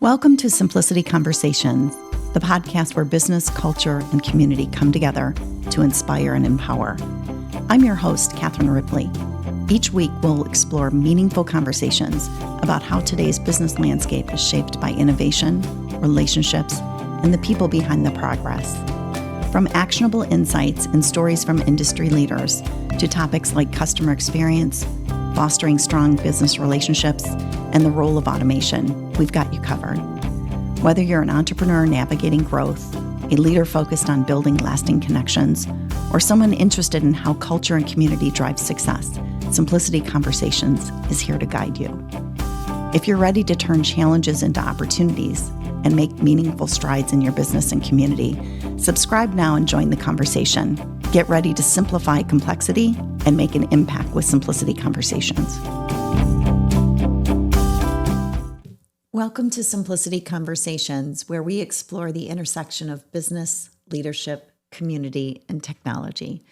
Welcome to Symplicity Conversations, the podcast where business, culture, and community come together to inspire and empower. I'm your host, Catherine Ripley. Each week, we'll explore meaningful conversations about how today's business landscape is shaped by innovation, relationships, and the people behind the progress. From actionable insights and stories from industry leaders to topics like customer experience, fostering strong business relationships, and the role of automation, we've got you covered. Whether you're an entrepreneur navigating growth, a leader focused on building lasting connections, or someone interested in how culture and community drive success, Symplicity Conversations is here to guide you. If you're ready to turn challenges into opportunities and make meaningful strides in your business and community, subscribe now and join the conversation. Get ready to simplify complexity and make an impact with Symplicity Conversations. Welcome to Symplicity Conversations, where we explore the intersection of business, leadership, community, and technology.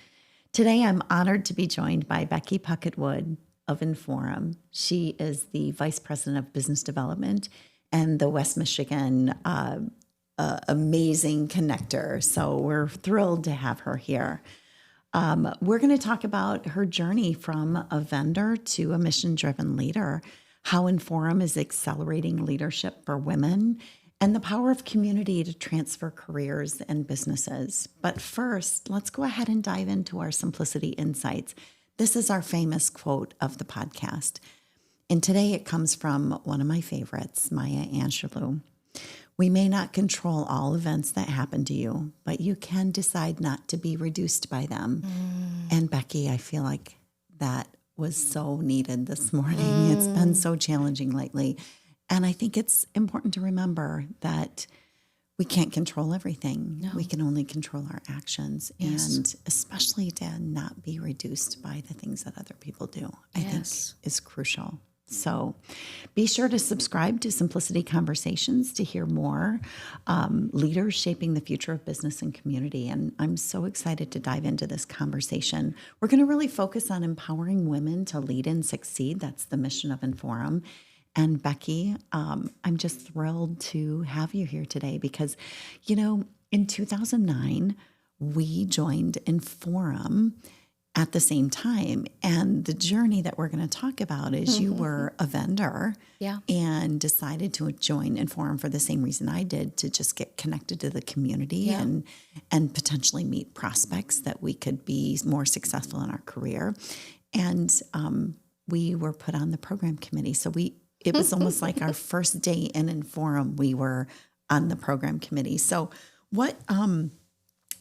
Today, I'm honored to be joined by Becky Puckett-Wood of Inforum. She is the Vice President of Business Development and the West Michigan amazing connector. So we're thrilled to have her here. We're going to talk about her journey from a vendor to a mission-driven leader, how Inforum is accelerating leadership for women, and the power of community to transfer careers and businesses. But first, let's go ahead and dive into our Symplicity Insights. This is our famous quote of the podcast. And today it comes from one of my favorites, Maya Angelou. We may not control all events that happen to you, but you can decide not to be reduced by them. And Becky, I feel like that was so needed this morning. It's been so challenging lately. And I think it's important to remember that we can't control everything. No. We can only control our actions. Yes. And especially to not be reduced by the things that other people do, I think is crucial. So be sure to subscribe to Symplicity Conversations to hear more leaders shaping the future of business and community. And I'm so excited to dive into this conversation. We're going to really focus on empowering women to lead and succeed. That's the mission of Inforum. And Becky, I'm just thrilled to have you here today because, you know, in 2009, we joined Inforum at the same time. And the journey that we're going to talk about is you were a vendor and decided to join Inforum for the same reason I did, to just get connected to the community and potentially meet prospects that we could be more successful in our career. And we were put on the program committee. So it was almost like our first day in Inforum, we were on the program committee. So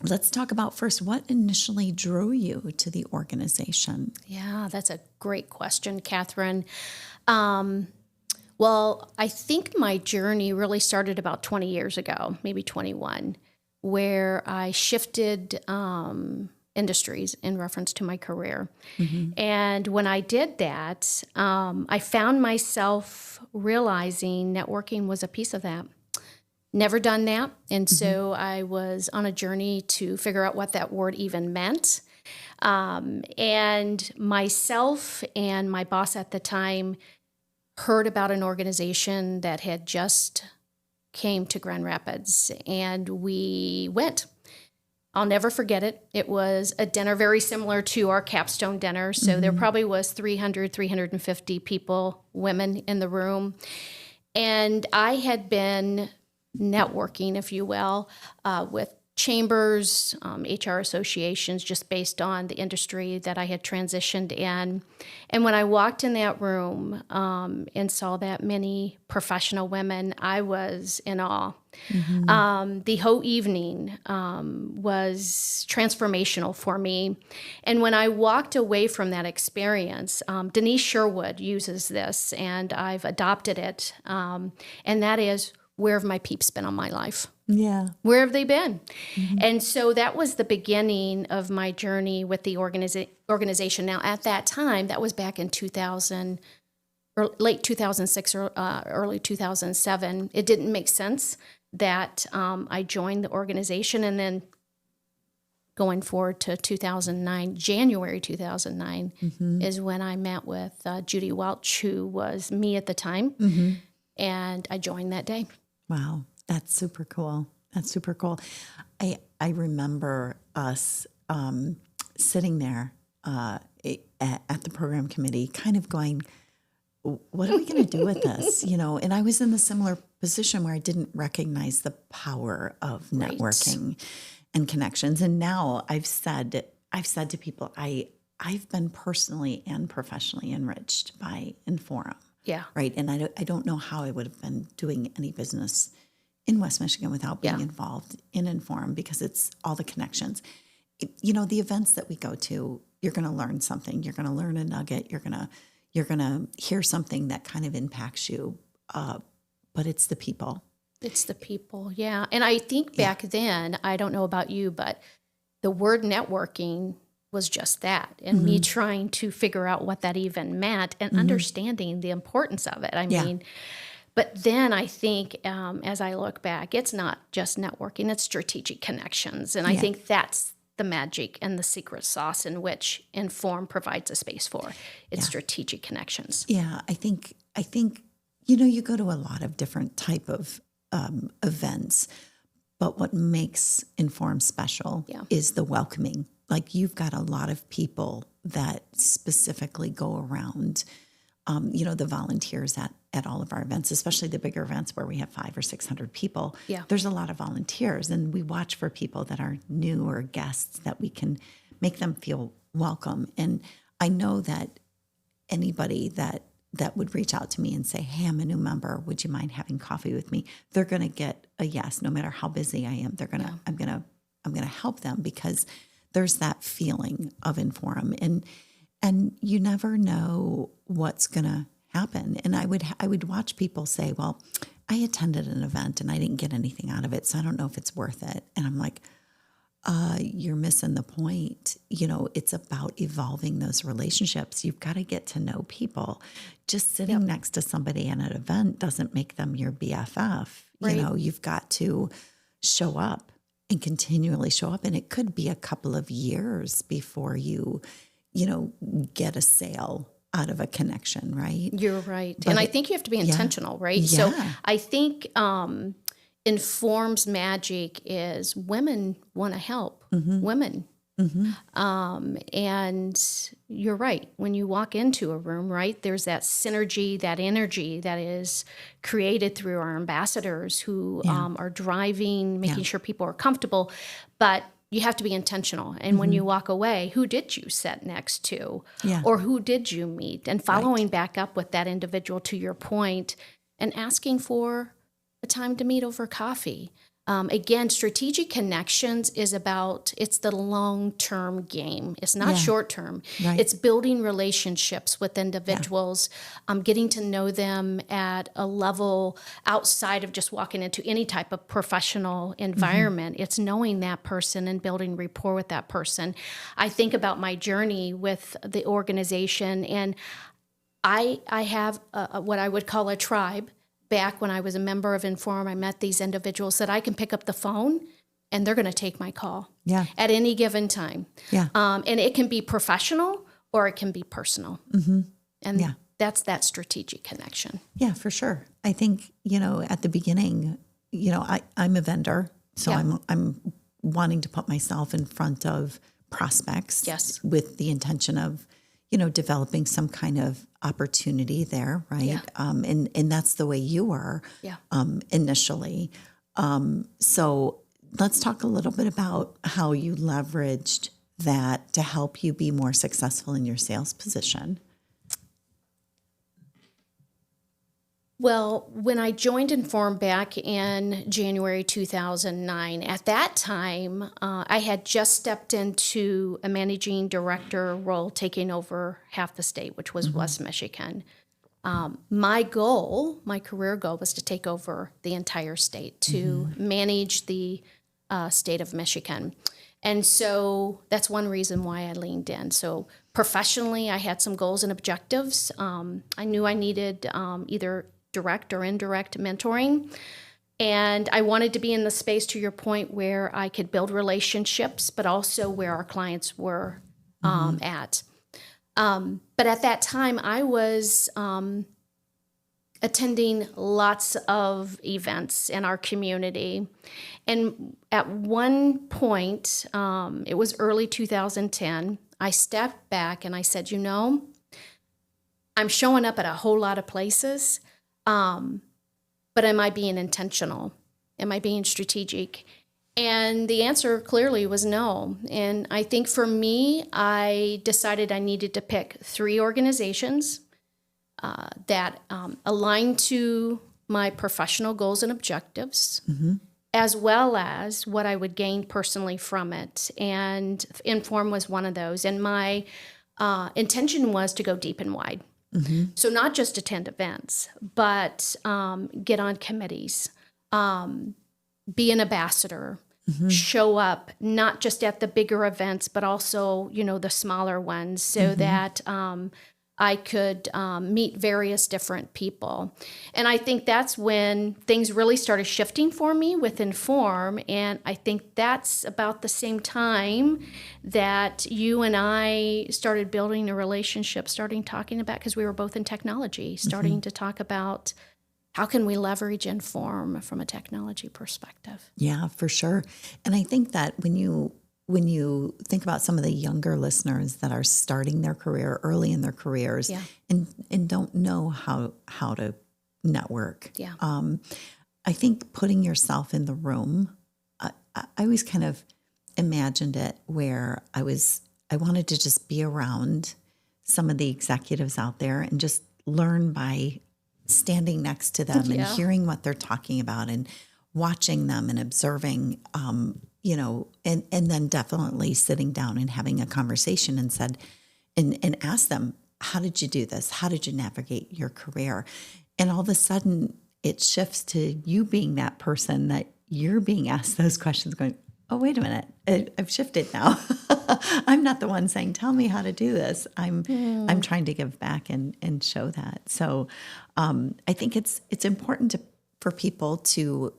let's talk about first, what initially drew you to the organization? Yeah, that's a great question, Catherine. Well, I think my journey really started about 20 years ago, maybe 21, where I shifted industries in reference to my career. And when I did that, I found myself realizing networking was a piece of that. Never done that. And so I was on a journey to figure out what that word even meant. And myself and my boss at the time heard about an organization that had just came to Grand Rapids, and we went. I'll never forget it. It was a dinner very similar to our capstone dinner. So there probably was 350 people, women in the room. And I had been networking, if you will, with chambers, HR associations, just based on the industry that I had transitioned in. And when I walked in that room and saw that many professional women, I was in awe. The whole evening was transformational for me. And when I walked away from that experience, Denise Sherwood uses this, and I've adopted it, and that is, where have my peeps been on my life? Yeah. Where have they been? And so that was the beginning of my journey with the organization. Now, at that time, that was back in 2000, or late 2006 or early 2007. It didn't make sense that I joined the organization. And then going forward to 2009, January 2009, is when I met with Judy Welch, who was me at the time. And I joined that day. Wow. That's super cool. That's super cool. I remember us sitting there at the program committee kind of going, what are we going to do with this? And I was in the similar position where I didn't recognize the power of networking and connections. And now I've said to people, I've been personally and professionally enriched by Inforum. Yeah. Right. And I don't know how I would have been doing any business in West Michigan without being involved in Inforum, because it's all the connections. The events that we go to, you're going to learn something. You're going to learn a nugget. You're going to hear something that kind of impacts you. But it's the people. It's the people. Yeah. And I think back then, I don't know about you, but the word networking was just that. And me trying to figure out what that even meant and understanding the importance of it. I mean, but then I think as I look back, it's not just networking, it's strategic connections. And I think that's the magic and the secret sauce in which Inforum provides a space for. It's strategic connections. Yeah, I think you go to a lot of different type of events, but what makes Inforum special is the welcoming. Like, you've got a lot of people that specifically go around, the volunteers at all of our events, especially the bigger events where we have 500 or 600 people. Yeah. There's a lot of volunteers, and we watch for people that are new or guests that we can make them feel welcome. And I know that anybody that would reach out to me and say, hey, I'm a new member, would you mind having coffee with me? They're going to get a yes, no matter how busy I am. I'm going to help them, because there's that feeling of Inforum, and you never know what's going to happen. And I would watch people say, well, I attended an event and I didn't get anything out of it, so I don't know if it's worth it. And I'm like, you're missing the point. It's about evolving those relationships. You've got to get to know people. Just sitting next to somebody at an event doesn't make them your BFF. Right. You've got to show up and continually show up. And it could be a couple of years before you get a sale out of a connection, right? You're right. And I think you have to be intentional, right? Yeah. So I think Inforum's magic is women want to help women. And you're right. When you walk into a room, right, there's that synergy, that energy that is created through our ambassadors who are driving, making sure people are comfortable. But you have to be intentional. And when you walk away, who did you sit next to? Yeah. Or who did you meet? And following back up with that individual, to your point, and asking for a time to meet over coffee. Again, strategic connections is about, it's the long-term game. It's not short-term. Right. It's building relationships with individuals, getting to know them at a level outside of just walking into any type of professional environment. It's knowing that person and building rapport with that person. I think about my journey with the organization, and I have what I would call a tribe. Back when I was a member of Inforum, I met these individuals that I can pick up the phone and they're going to take my call at any given time. Yeah. And it can be professional or it can be personal. And that's that strategic connection. Yeah, for sure. I think, at the beginning, I'm a vendor, so I'm wanting to put myself in front of prospects with the intention of, developing some kind of opportunity there, right? Yeah. And that's the way you were initially. So let's talk a little bit about how you leveraged that to help you be more successful in your sales position. Well, when I joined Inforum back in January 2009, at that time, I had just stepped into a managing director role, taking over half the state, which was West Michigan. My career goal was to take over the entire state, to manage the state of Michigan. And so that's one reason why I leaned in. So professionally, I had some goals and objectives. I knew I needed either direct or indirect mentoring. And I wanted to be in the space, to your point, where I could build relationships, but also where our clients were at. But at that time, I was attending lots of events in our community. And at one point, it was early 2010, I stepped back and I said, I'm showing up at a whole lot of places, but am I being intentional? Am I being strategic? And the answer clearly was no. And I think for me, I decided I needed to pick 3 organizations that align to my professional goals and objectives, as well as what I would gain personally from it. And Inforum was one of those. And my intention was to go deep and wide. So not just attend events, but get on committees, be an ambassador, show up not just at the bigger events, but also, the smaller ones, so that I could meet various different people. And I think that's when things really started shifting for me with Inforum. And I think that's about the same time that you and I started building a relationship, starting talking about, because we were both in technology, starting to talk about how can we leverage Inforum from a technology perspective. Yeah, for sure. And I think that when you think about some of the younger listeners that are starting their career early in their careers and don't know how to network, I think putting yourself in the room, I always kind of imagined it where I wanted to just be around some of the executives out there and just learn by standing next to them and hearing what they're talking about and watching them and observing, and then definitely sitting down and having a conversation and ask them, how did you do this? How did you navigate your career? And all of a sudden it shifts to you being that person that you're being asked those questions going, oh, wait a minute, I've shifted now. I'm not the one saying, tell me how to do this. I'm trying to give back and show that. So I think it's important for people to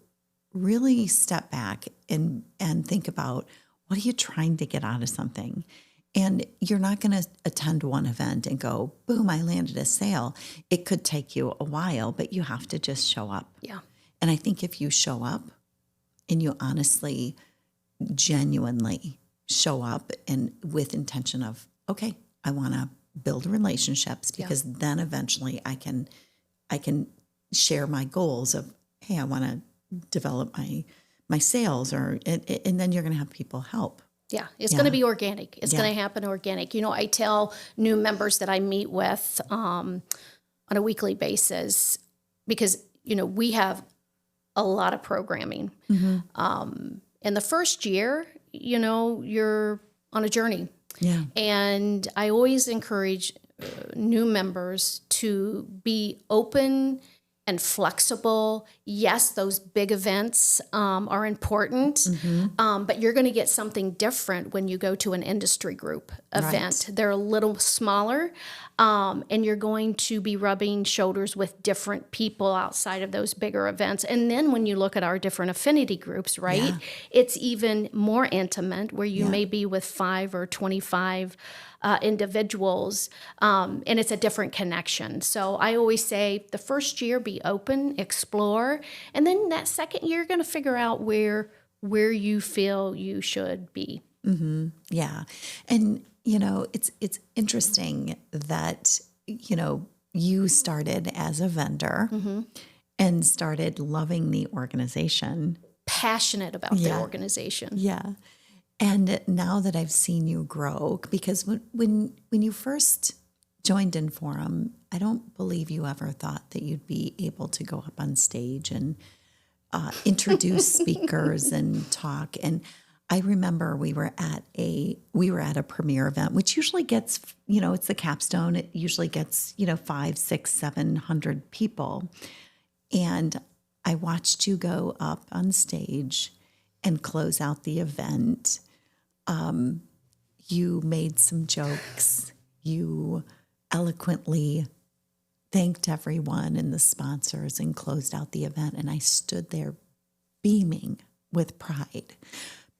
really step back and think about, what are you trying to get out of something? And you're not going to attend one event and go, boom, I landed a sale. It could take you a while, but you have to just show up. Yeah. And I think if you show up and you honestly, genuinely show up and with intention of, okay, I want to build relationships because then eventually I can share my goals of, hey, I want to develop my sales and then you're going to have people help. Yeah, it's going to be organic. It's going to happen organic. I tell new members that I meet with on a weekly basis because, we have a lot of programming. In the first year, you're on a journey. Yeah. And I always encourage new members to be open and flexible. Yes, those big events are important, but you're going to get something different when you go to an industry group event. Right. They're a little smaller, and you're going to be rubbing shoulders with different people outside of those bigger events. And then when you look at our different affinity groups, right, it's even more intimate where you may be with 5 or 25 individuals, and it's a different connection. So I always say the first year, be open, explore, and then that second year, you're going to figure out where you feel you should be. Yeah. And, it's interesting that, you started as a vendor and started loving the organization. Passionate about the organization. Yeah. And now that I've seen you grow, because when you first joined Inforum, I don't believe you ever thought that you'd be able to go up on stage and introduce speakers and talk. And I remember we were at a premiere event, which usually gets, it's the capstone. It usually gets, 500, 600, 700 people. And I watched you go up on stage and close out the event. You made some jokes. You eloquently thanked everyone and the sponsors and closed out the event. And I stood there beaming with pride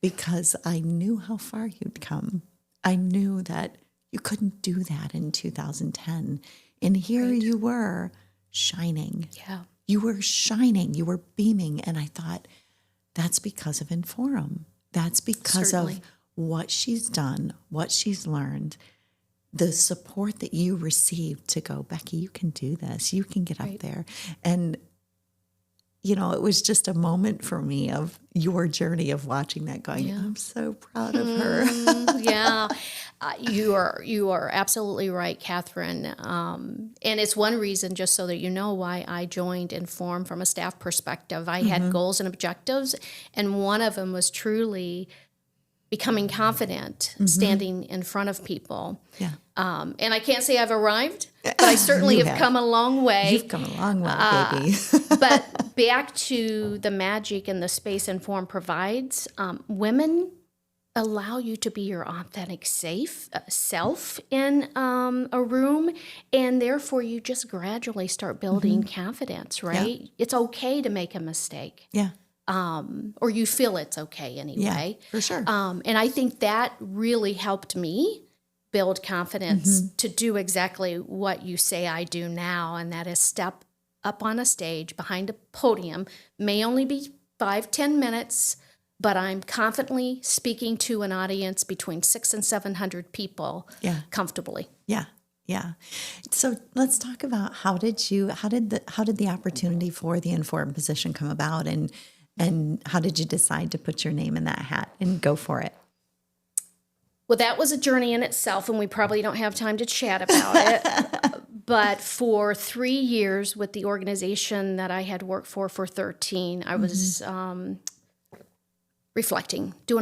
because I knew how far you'd come. I knew that you couldn't do that in 2010. And here you were shining. Yeah. You were shining. You were beaming. And I thought, that's because of Inforum. That's because Certainly. of what she's done, what she's learned, the support that you received to go, Becky, you can do this. You can get up there. And, it was just a moment for me of your journey of watching that going, I'm so proud of her. Yeah. You are absolutely right, Catherine. And it's one reason, just so that you know, why I joined Inform from a staff perspective. I had goals and objectives, and one of them was truly becoming confident, standing in front of people. Yeah. And I can't say I've arrived, but I certainly have come a long way. You've come a long way, baby. But back to the magic and the space Inform provides, women allow you to be your authentic self in a room, and therefore you just gradually start building confidence, right? Yeah. It's okay to make a mistake. Yeah. Or you feel it's okay anyway. Yeah, for sure. And I think that really helped me build confidence to do exactly what you say I do now, and that is step up on a stage behind a podium. May only be 5-10 minutes, but I'm confidently speaking to an audience between 600 and 700 people comfortably. Yeah. Yeah. So let's talk about how did the opportunity for the Inform position come about, and how did you decide to put your name in that hat and go for it? Well, that was a journey in itself, and we probably don't have time to chat about it. But for 3 years with the organization that I had worked for 13, I was doing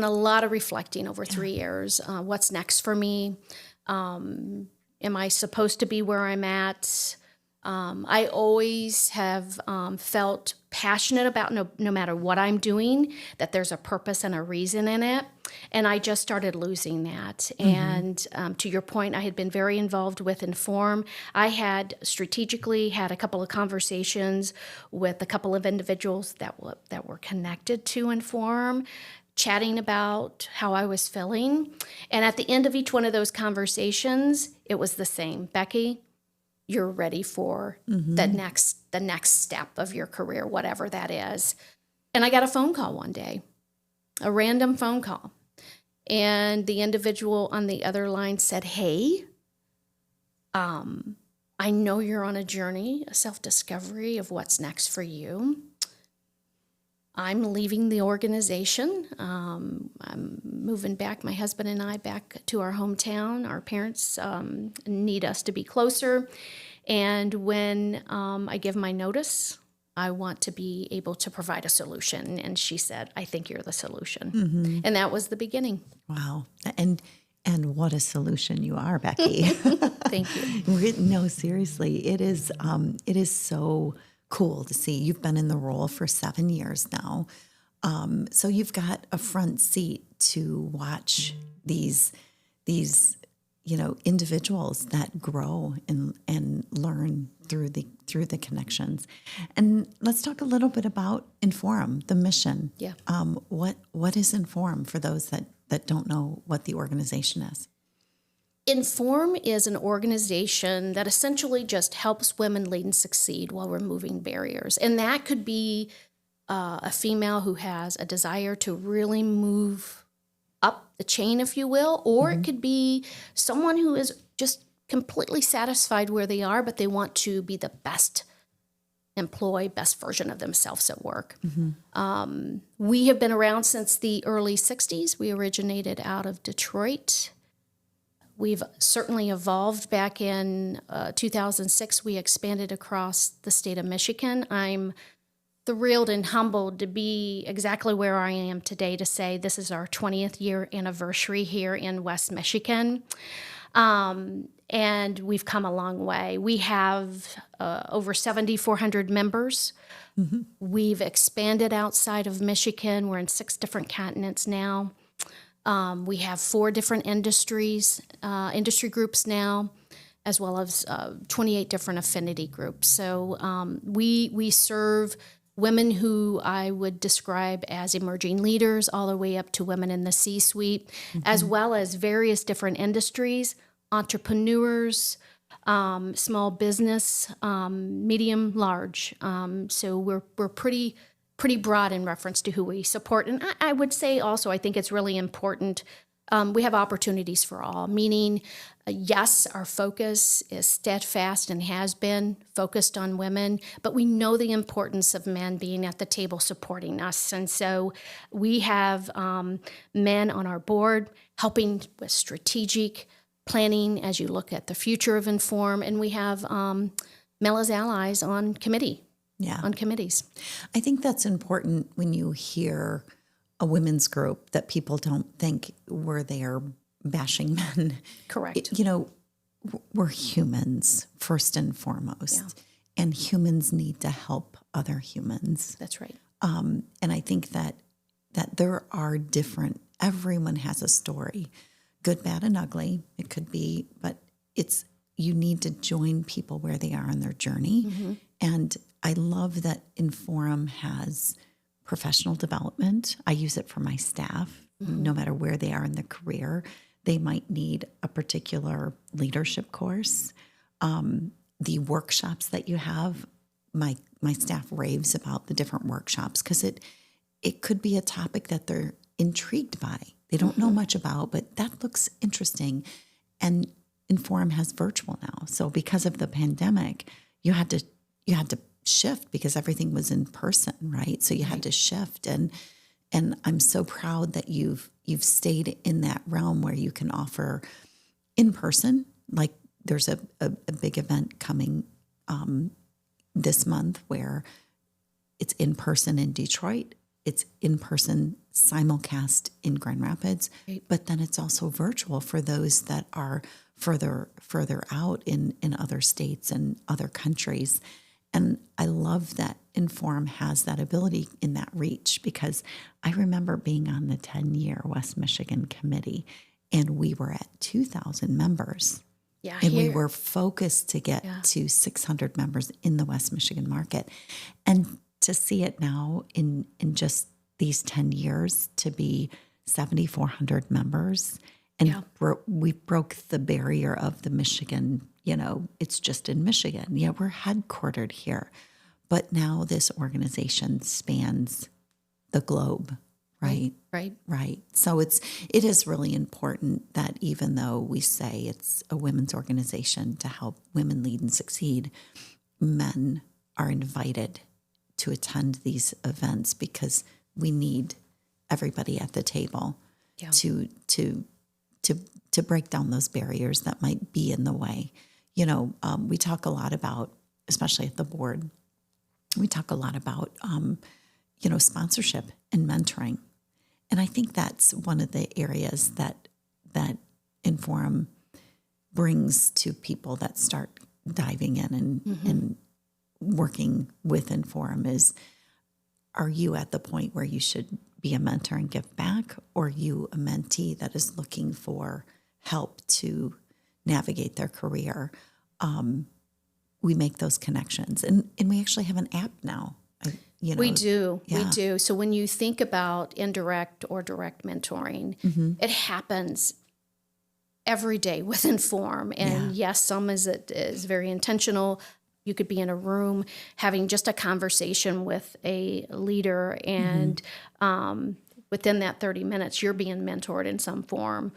a lot of reflecting over 3 years. What's next for me? Am I supposed to be where I'm at? I always have felt passionate about no matter what I'm doing, that there's a purpose and a reason in it. And I just started losing that. And to your point, I had been very involved with Inform. I had strategically had a couple of conversations with a couple of individuals that were connected to Inform, chatting about how I was feeling. And at the end of each one of those conversations, it was the same. Becky, you're ready for the next step of your career, whatever that is. And I got a phone call one day, a random phone call. And the individual on the other line said, hey, I know you're on a journey, a self-discovery of what's next for you. I'm leaving the organization. I'm moving back, my husband and I, back to our hometown. Our parents need us to be closer. And when I give my notice, I want to be able to provide a solution. And she said, I think you're the solution. And that was the beginning. Wow. And what a solution you are, Becky. Thank you. No, seriously, it is so cool to see. You've been in the role for 7 years now. So you've got a front seat to watch these individuals that grow and learn through the connections. And let's talk a little bit about Inforum, the mission. Yeah. What is Inforum for those that don't know what the organization is? Inform is an organization that essentially just helps women lead and succeed while removing barriers. And that could be a female who has a desire to really move up the chain, if you will, or it could be someone who is just completely satisfied where they are, but they want to be the best employee, best version of themselves at work. We have been around since the early 60s. We originated out of Detroit. We've certainly evolved. Back in 2006, we expanded across the state of Michigan. I'm thrilled and humbled to be exactly where I am today, to say this is our 20th year anniversary here in West Michigan. And we've come a long way. We have over 7,400 members. We've expanded outside of Michigan. We're in 6 different continents now. We have 4 different industry groups now, as well as 28 different affinity groups. So we serve women who I would describe as emerging leaders, all the way up to women in the C-suite, as well as various different industries, entrepreneurs, small business, medium, large. So we're pretty broad in reference to who we support. And I would say also, I think it's really important. We have opportunities for all, meaning, yes, our focus is steadfast and has been focused on women, but we know the importance of men being at the table supporting us. And so we have men on our board helping with strategic planning as you look at the future of Inform, and we have male as allies on committees. I think that's important when you hear a women's group that people don't think we're there bashing men. Correct. We're humans first and foremost, and humans need to help other humans. That's right. And I think that there are everyone has a story, good, bad, and ugly. It could be, but you need to join people where they are on their journey. Mm-hmm. And I love that Inforum has professional development. I use it for my staff, no matter where they are in their career. They might need a particular leadership course. The workshops that you have, my staff raves about the different workshops because it could be a topic that they're intrigued by. They don't know much about, but that looks interesting. And Inforum has virtual now. So because of the pandemic, you had to shift because everything was in person, right? So you had to shift, and I'm so proud that you've stayed in that realm where you can offer in person. Like there's a big event coming this month where it's in person in Detroit, it's in person simulcast in Grand Rapids, but then it's also virtual for those that are further out in other states and other countries. And I love that Inforum has that ability in that reach, because I remember being on the 10-year West Michigan committee, and we were at 2,000 members. Yeah, and we were focused to get to 600 members in the West Michigan market. And to see it now in just these 10 years to be 7,400 members, and we broke the barrier of the Michigan, it's just in Michigan. Yeah, we're headquartered here. But now this organization spans the globe, right? Right. So it is really important that even though we say it's a women's organization to help women lead and succeed, men are invited to attend these events because we need everybody at the table to break down those barriers that might be in the way. We talk a lot about, especially at the board, we talk a lot about, sponsorship and mentoring. And I think that's one of the areas that Inforum brings to people that start diving in and working with Inforum is, are you at the point where you should be a mentor and give back, or are you a mentee that is looking for help to navigate their career? We make those connections. And we actually have an app now. We do. So when you think about indirect or direct mentoring, it happens every day with Inform. And yes, some is very intentional. You could be in a room having just a conversation with a leader, and within that 30 minutes, you're being mentored in some form.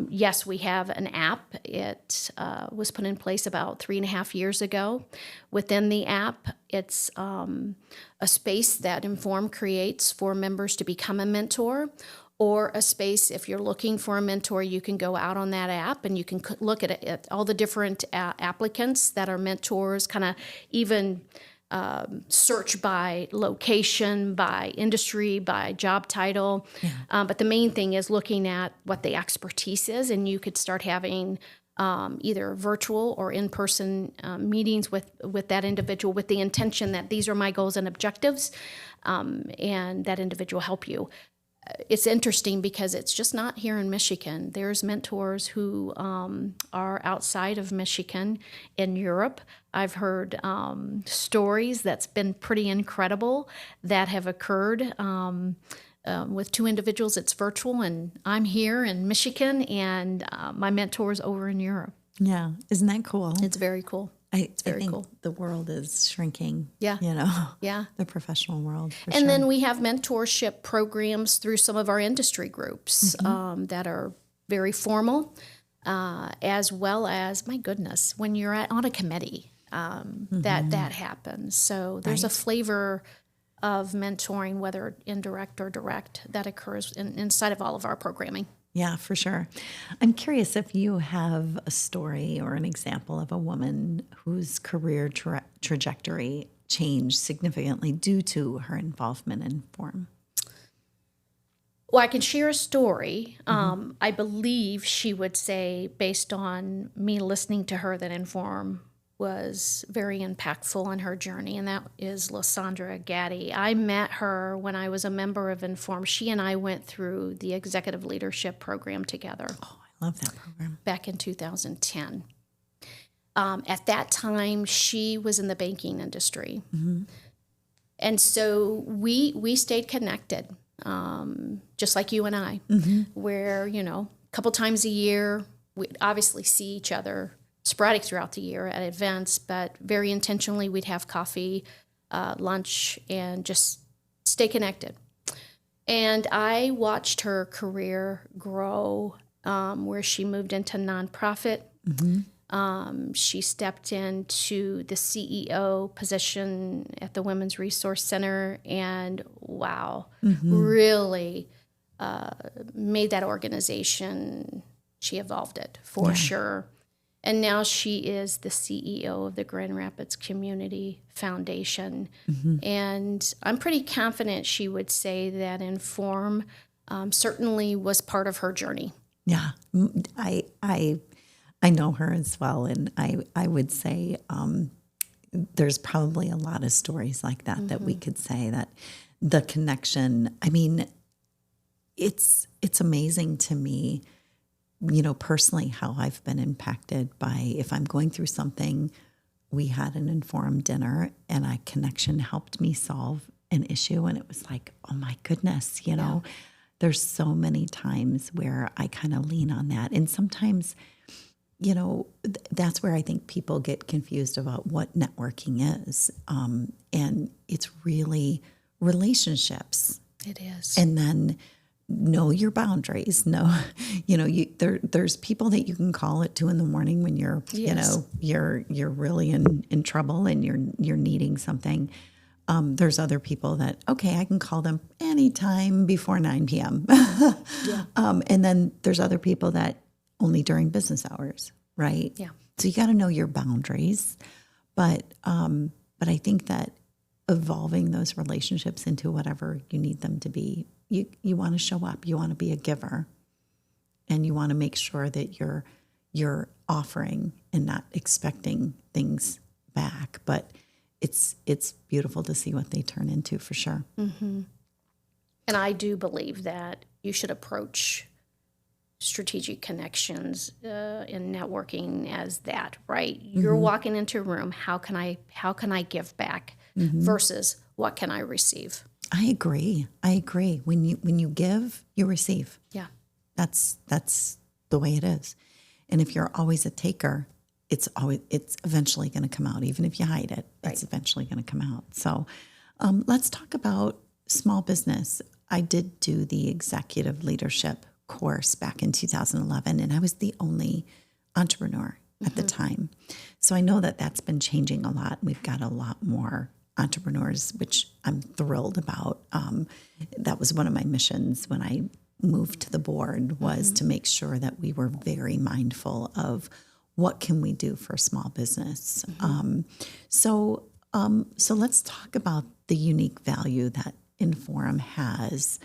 Yes, we have an app. It was put in place about 3.5 years ago. Within the app, it's a space that Inform creates for members to become a mentor, or a space, if you're looking for a mentor, you can go out on that app and you can look at all the different applicants that are mentors, kind of even search by location, by industry, by job title. But the main thing is looking at what the expertise is, and you could start having either virtual or in-person meetings with that individual with the intention that these are my goals and objectives, and that individual help you. It's interesting because it's just not here in Michigan. There's mentors who are outside of Michigan in Europe. I've heard stories that's been pretty incredible that have occurred with two individuals. It's virtual, and I'm here in Michigan, and my mentor's over in Europe. Yeah. Isn't that cool? It's very cool. I very think cool. the world is shrinking. Yeah. Yeah. The professional world. And then we have mentorship programs through some of our industry groups that are very formal, as well as, my goodness, when you're on a committee, that happens. So there's a flavor of mentoring, whether indirect or direct, that occurs inside of all of our programming. Yeah, for sure. I'm curious if you have a story or an example of a woman whose career trajectory changed significantly due to her involvement in Inforum. Well, I can share a story. I believe she would say, based on me listening to her, that Inforum was very impactful on her journey, and that is Lysandra Gaddy. I met her when I was a member of Inforum. She and I went through the executive leadership program together. Oh, I love that program. Back in 2010. At that time, she was in the banking industry. And so we stayed connected, just like you and I, where, a couple times a year, we'd obviously see each other sporadic throughout the year at events, but very intentionally we'd have coffee, lunch, and just stay connected. And I watched her career grow, where she moved into nonprofit. She stepped into the CEO position at the Women's Resource Center, and really made that organization, she evolved it for sure. And now she is the CEO of the Grand Rapids Community Foundation. And I'm pretty confident she would say that Inforum certainly was part of her journey. Yeah, I know her as well, and I would say there's probably a lot of stories like that that we could say that the connection. I mean, it's amazing to me, personally, how I've been impacted by, if I'm going through something, we had an Inforum dinner and a connection helped me solve an issue. And it was like, oh my goodness, there's so many times where I kind of lean on that. And sometimes, that's where I think people get confused about what networking is. And it's really relationships. It is. And then know your boundaries. There's people that you can call at 2 a.m. when you're, you're really in trouble and you're needing something. There's other people that, okay, I can call them anytime before 9 p.m. And then there's other people that only during business hours, right? Yeah. So you got to know your boundaries. But I think that evolving those relationships into whatever you need them to be, you want to show up, you want to be a giver, and you want to make sure that you're offering and not expecting things back. But it's beautiful to see what they turn into, for sure. And I do believe that you should approach strategic connections in networking as that, right? You're walking into a room. How can I give back versus what can I receive? I agree. When you give, you receive. Yeah. That's the way it is. And if you're always a taker, it's eventually going to come out. Even if you hide it, it's eventually going to come out. So let's talk about small business. I did do the executive leadership course back in 2011, and I was the only entrepreneur at the time. So I know that that's been changing a lot. We've got a lot more entrepreneurs, which I'm thrilled about. That was one of my missions when I moved to the board, was to make sure that we were very mindful of what can we do for small business. So let's talk about the unique value that Inforum has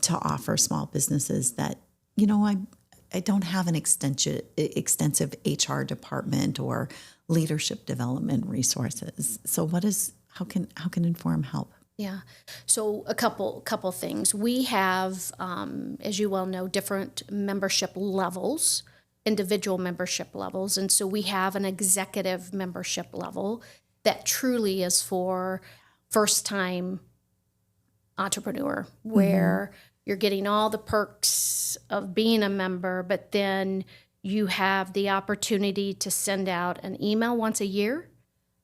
to offer small businesses that, I don't have an extensive HR department or leadership development resources. So how can Inforum help? Yeah. So a couple things. We have, as you well know, different membership levels, individual membership levels. And so we have an executive membership level that truly is for first-time entrepreneur, where you're getting all the perks of being a member, but then You have the opportunity to send out an email once a year.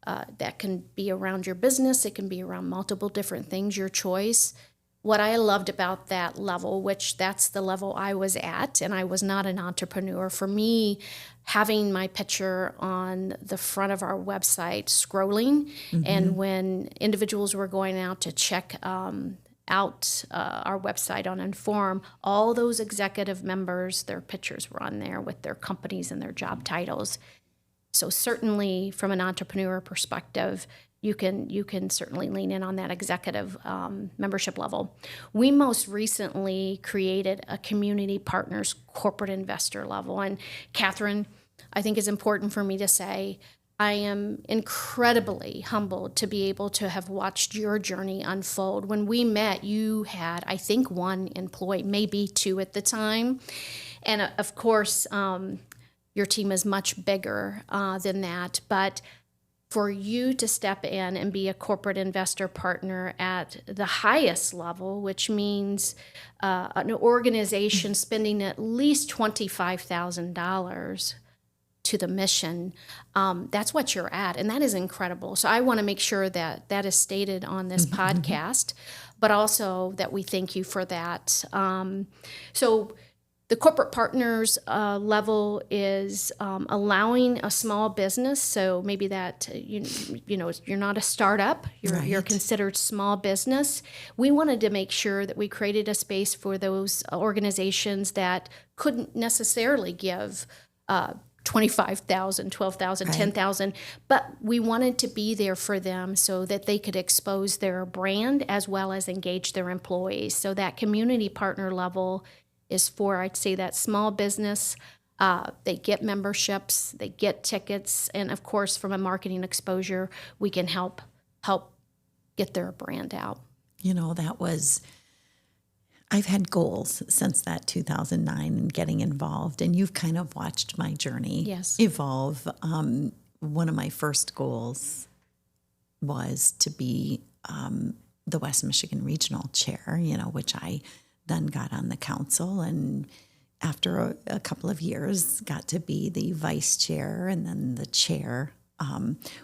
That can be around your business. It can be around multiple different things, your choice. What I loved about that level, which that's the level I was at, and I was not an entrepreneur. For me, having my picture on the front of our website scrolling, and when individuals were going out to check out our website on Inforum, all those executive members, their pictures were on there with their companies and their job titles. So certainly from an entrepreneur perspective, you can certainly lean in on that executive membership level. We most recently created a community partners corporate investor level. And Catherine, I think it's important for me to say, I am incredibly humbled to be able to have watched your journey unfold. When we met, you had, I think, 1 employee, maybe 2 at the time. And of course, your team is much bigger than that. But for you to step in and be a corporate investor partner at the highest level, which means an organization spending at least $25,000 to the mission, that's what you're at. And that is incredible. So I want to make sure that that is stated on this podcast, but also that we thank you for that. So the corporate partners level is allowing a small business. So maybe that, you know, you're not a startup, you're considered small business. We wanted to make sure that we created a space for those organizations that couldn't necessarily give $25,000, $12,000, $10,000, but we wanted to be there for them so that they could expose their brand as well as engage their employees. So that community partner level is for, I'd say, that small business. They get memberships, they get tickets, and of course, from a marketing exposure, we can help get their brand out. You know, I've had goals since that 2009 and getting involved, and you've kind of watched my journey evolve. One of my first goals was to be the West Michigan Regional Chair, which I then got on the council, and after a couple of years got to be the vice chair and then the chair,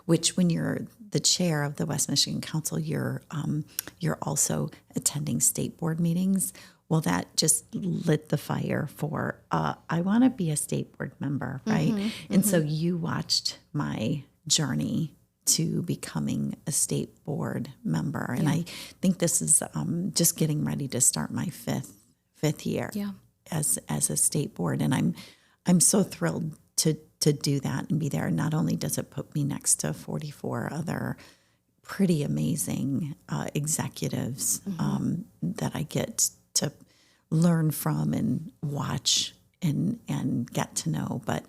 which when you're the chair of the West Michigan Council, you're also attending state board meetings. Well, that just lit the fire for, I want to be a state board member, right? And so you watched my journey to becoming a state board member. And I think this is just getting ready to start my fifth year as a state board. And I'm so thrilled to do that and be there. Not only does it put me next to 44 other pretty amazing executives that I get to learn from and watch and get to know, but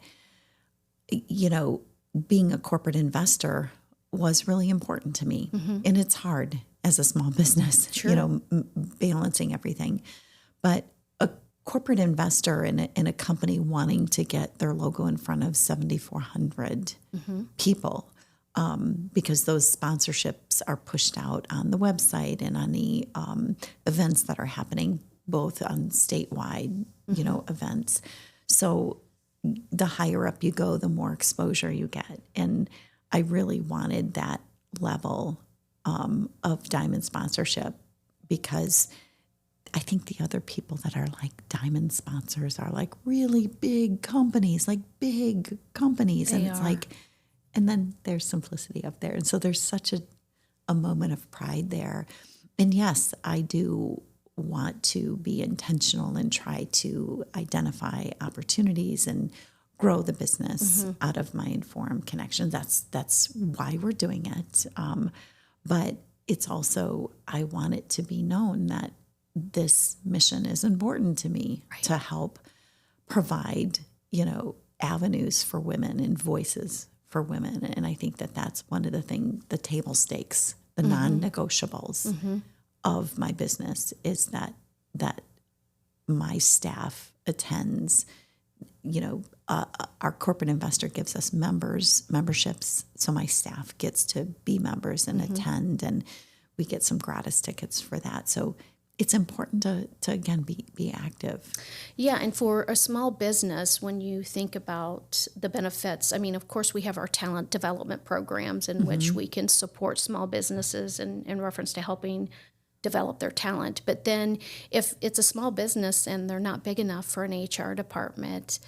being a corporate investor was really important to me. And it's hard as a small business, balancing everything. But a corporate investor in a company wanting to get their logo in front of 7,400 people, because those sponsorships are pushed out on the website and on the events that are happening, both on statewide, events. So the higher up you go, the more exposure you get. And I really wanted that level of diamond sponsorship, because I think the other people that are like diamond sponsors are like really big companies. And it's like, and then there's Symplicity up there. And so there's such a moment of pride there. And yes, I do want to be intentional and try to identify opportunities and grow the business out of my Inforum connections. That's why we're doing it. But it's also, I want it to be known that this mission is important to me to help provide, avenues for women and voices for women. And I think that that's one of the table stakes, the non-negotiables of my business is that my staff attends. Our corporate investor gives us memberships, so my staff gets to be members and attend, and we get some gratis tickets for that. So it's important to again, be active. Yeah, and for a small business, when you think about the benefits, I mean, of course, we have our talent development programs in which we can support small businesses in reference to helping develop their talent. But then if it's a small business and they're not big enough for an HR department,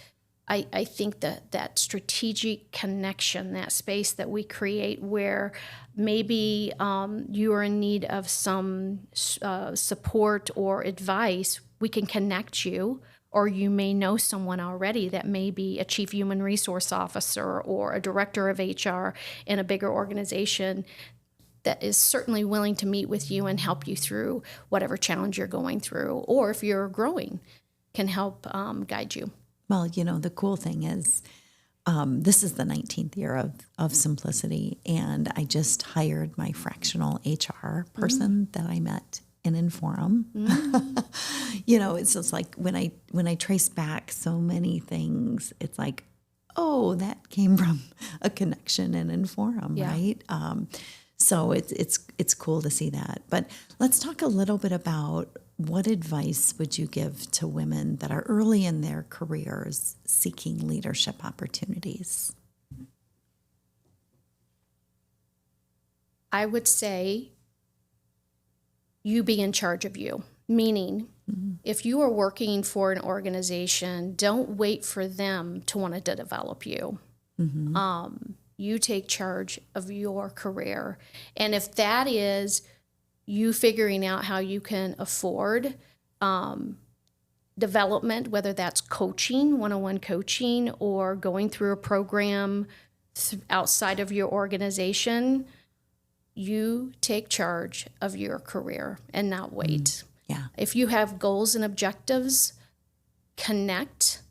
I think that strategic connection, that space that we create where maybe you are in need of some support or advice, we can connect you, or you may know someone already that may be a chief human resource officer or a director of HR in a bigger organization that is certainly willing to meet with you and help you through whatever challenge you're going through, or if you're growing, can help guide you. Well, the cool thing is this is the 19th year of Symplicity, and I just hired my fractional HR person that I met in Inforum. It's just like when I trace back so many things, it's like, oh, that came from a connection in Inforum, right? So it's cool to see that. But let's talk a little bit about what advice would you give to women that are early in their careers seeking leadership opportunities? I would say you be in charge of you, meaning if you are working for an organization, don't wait for them to want to develop you. You take charge of your career. And if that is you figuring out how you can afford development, whether that's coaching, one-on-one coaching, or going through a program outside of your organization, you take charge of your career and not wait. Yeah. If you have goals and objectives, connect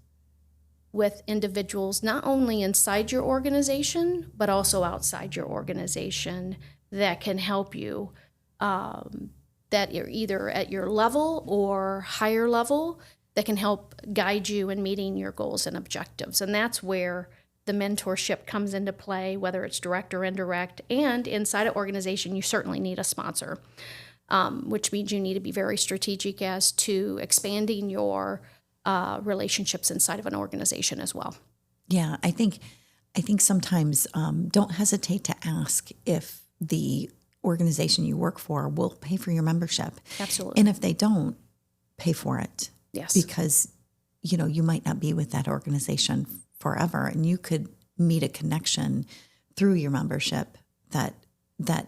with individuals not only inside your organization, but also outside your organization that can help you, that you're either at your level or higher level, that can help guide you in meeting your goals and objectives. And that's where the mentorship comes into play, whether it's direct or indirect. And inside an organization, you certainly need a sponsor, which means you need to be very strategic as to expanding your relationships inside of an organization as well. Yeah, I think sometimes don't hesitate to ask if the organization you work for will pay for your membership. Absolutely. And if they don't, pay for it. Yes. Because, you might not be with that organization forever, and you could meet a connection through your membership that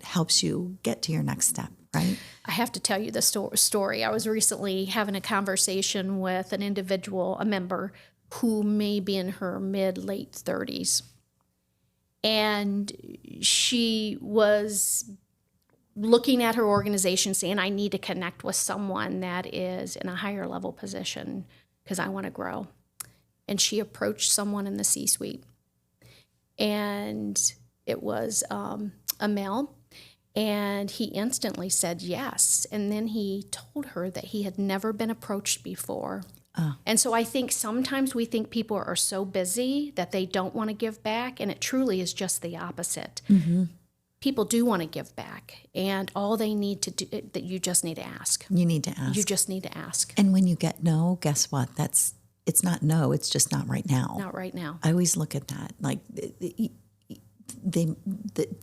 helps you get to your next step, right? I have to tell you the story. I was recently having a conversation with an individual, a member, who may be in her mid-late 30s. And she was looking at her organization saying, I need to connect with someone that is in a higher level position because I want to grow. And she approached someone in the C-suite. And it was a male. And he instantly said yes. And then he told her that he had never been approached before. And so I think sometimes we think people are so busy that they don't want to give back. And it truly is just the opposite. People do want to give back. And all they need to do, that you just need to ask. You need to ask. You just need to ask. And when you get no, guess what? It's not no, it's just not right now. Not right now. I always look at that. Like the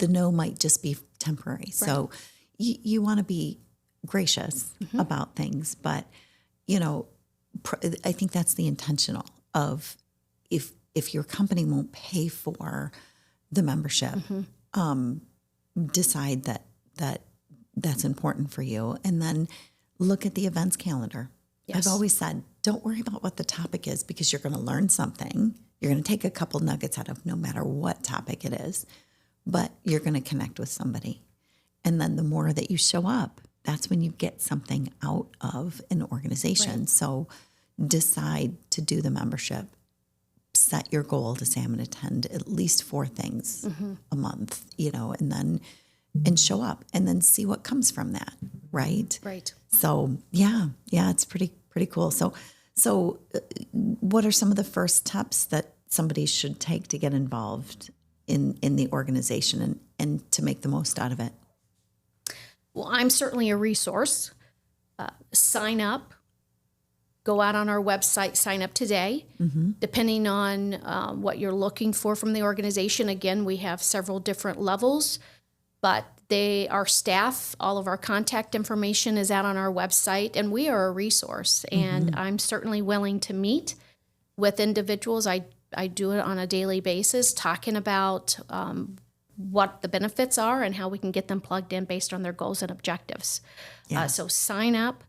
no might just be temporary. Right. So you want to be gracious about things, but I think that's the intentional of if your company won't pay for the membership, decide that that's important for you, and then look at the events calendar. Yes. I've always said, don't worry about what the topic is, because you're going to learn something. You're going to take a couple nuggets out of no matter what topic it is, but you're going to connect with somebody. And then the more that you show up, that's when you get something out of an organization. Right. So decide to do the membership. Set your goal to say, I'm going to attend at least 4 things a month, and show up and then see what comes from that. Right. Right. So yeah, it's pretty cool. So what are some of the first steps that somebody should take to get involved in the organization and to make the most out of it? Well, I'm certainly a resource. sign up. Go out on our website, sign up today. Depending on what you're looking for from the organization. Again, we have several different levels, but our staff, all of our contact information is out on our website, and we are a resource. And I'm certainly willing to meet with individuals. I do it on a daily basis, talking about what the benefits are and how we can get them plugged in based on their goals and objectives. Yeah. So sign up.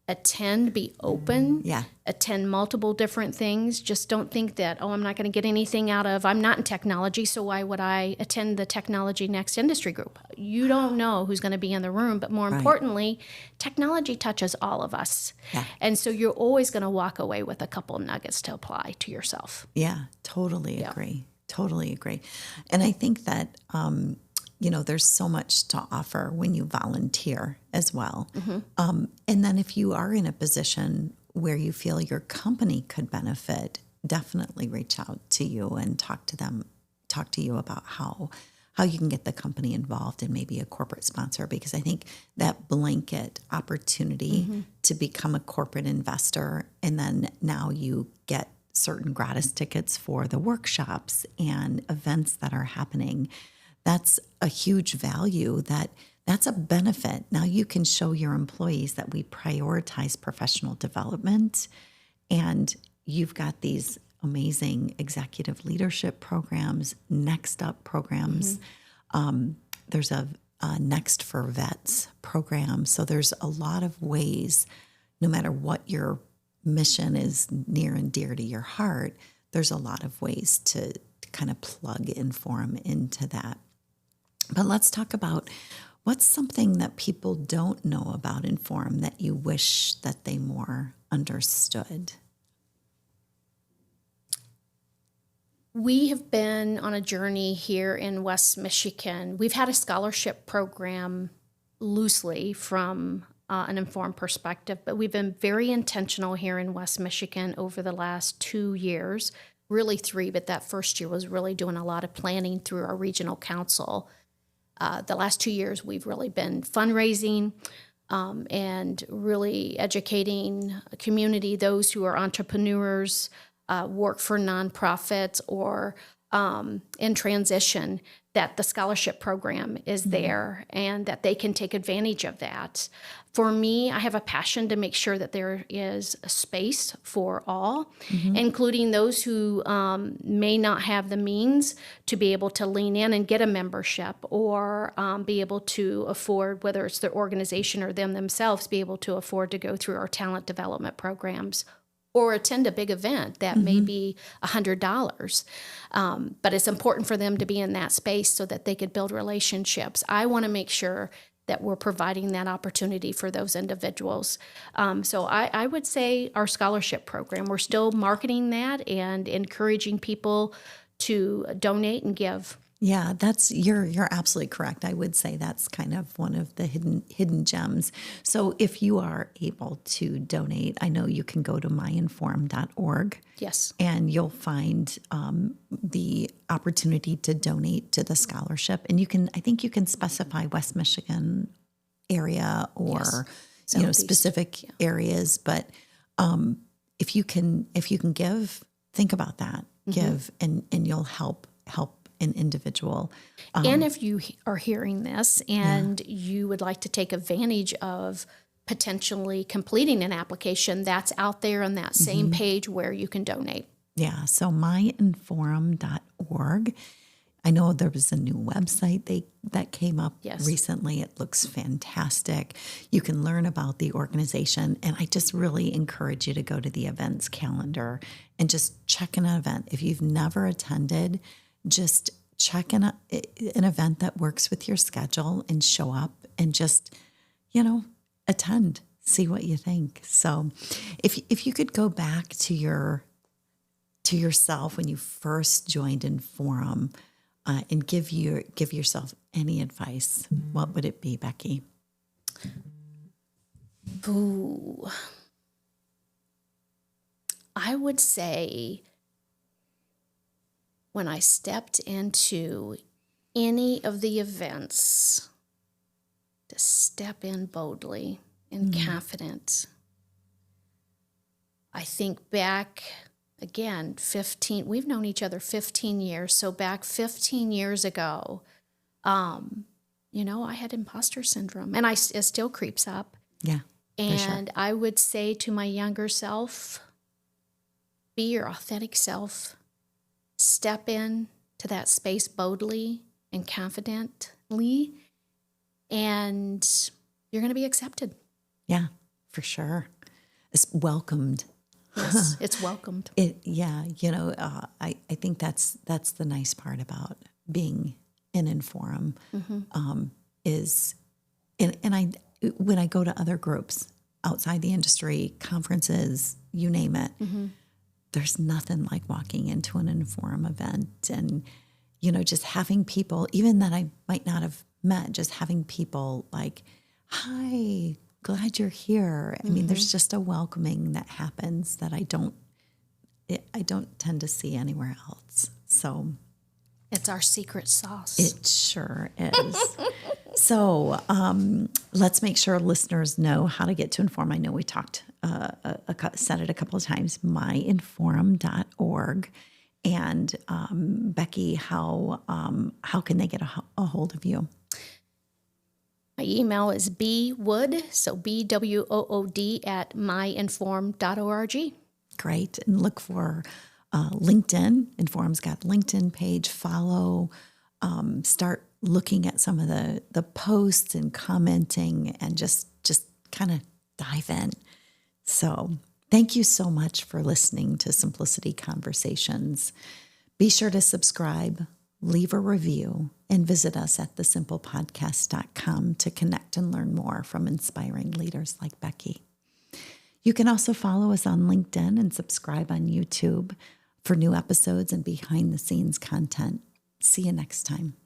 Attend, be open, attend multiple different things. Just don't think that, I'm not going to get anything I'm not in technology, so why would I attend the Technology Next Industry Group? You don't know who's going to be in the room, but more importantly, technology touches all of us. Yeah. And so you're always going to walk away with a couple of nuggets to apply to yourself. Yeah, totally agree. Totally agree. And I think that, there's so much to offer when you volunteer as well. And then if you are in a position where you feel your company could benefit, definitely reach out to you and talk to you about how you can get the company involved in maybe a corporate sponsor, because I think that blanket opportunity to become a corporate investor, and then now you get certain gratis tickets for the workshops and events that are happening. That's a huge value. That's a benefit. Now you can show your employees that we prioritize professional development, and you've got these amazing executive leadership programs, Next Up programs. There's a Next for Vets program. So there's a lot of ways, no matter what your mission is near and dear to your heart, there's a lot of ways to kind of plug Inforum into that. But let's talk about what's something that people don't know about Inforum that you wish that they more understood. We have been on a journey here in West Michigan. We've had a scholarship program loosely from an Inforum perspective, but we've been very intentional here in West Michigan over the last 2 years, really 3, but that first year was really doing a lot of planning through our regional council. The last 2 years, we've really been fundraising and really educating a community, those who are entrepreneurs, work for nonprofits, or in transition, that the scholarship program is there and that they can take advantage of that. For me, I have a passion to make sure that there is a space for all, including those who may not have the means to be able to lean in and get a membership, or be able to afford, whether it's their organization or them themselves, be able to afford to go through our talent development programs or attend a big event that may be $100. But it's important for them to be in that space so that they could build relationships. I want to make sure that we're providing that opportunity for those individuals. So I would say our scholarship program, we're still marketing that and encouraging people to donate and give. Yeah, you're absolutely correct. I would say that's kind of one of the hidden gems. So if you are able to donate, I know you can go to myinform.org. Yes. And you'll find the opportunity to donate to the scholarship. And I think you can specify West Michigan area or specific areas. But if you can give, think about that. Give, and you'll help an individual. And if you are hearing this and you would like to take advantage of potentially completing an application, that's out there on that same page where you can donate. Yeah, so myinform.org. I know there was a new website that came up recently. It looks fantastic. You can learn about the organization, and I just really encourage you to go to the events calendar and just check an event. If you've never attended, just check an event that works with your schedule and show up and just, attend, see what you think. So if you could go back to yourself when you first joined Inforum and give yourself any advice, what would it be, Becky? Ooh. I would say when I stepped into any of the events, to step in boldly and confident. I think back, again, we've known each other 15 years. So back 15 years ago, I had imposter syndrome, and it still creeps up. Yeah. And I would say to my younger self, be your authentic self. Step in to that space boldly and confidently, and you're going to be accepted. Yeah, for sure. It's welcomed. Yes, it's welcomed. I think that's the nice part about being in Inforum, is, and when I go to other groups outside the industry, conferences, you name it, there's nothing like walking into an Inforum event and, just having people, even that I might not have met, just having people like, hi, glad you're here. I mean, there's just a welcoming that happens that I don't tend to see anywhere else. So it's our secret sauce. It sure is. So let's make sure listeners know how to get to Inforum. I know we talked, said it a couple of times, myinforum.org. And Becky, how can they get a hold of you? My email is bwood, so BWOOD at myinform.org. Great. And look for LinkedIn. Inforum's got LinkedIn page. Follow. Start looking at some of the posts and commenting, and just kind of dive in. So thank you so much for listening to Symplicity Conversations. Be sure to subscribe, leave a review, and visit us at thesimplepodcast.com to connect and learn more from inspiring leaders like Becky. You can also follow us on LinkedIn and subscribe on YouTube for new episodes and behind-the-scenes content. See you next time.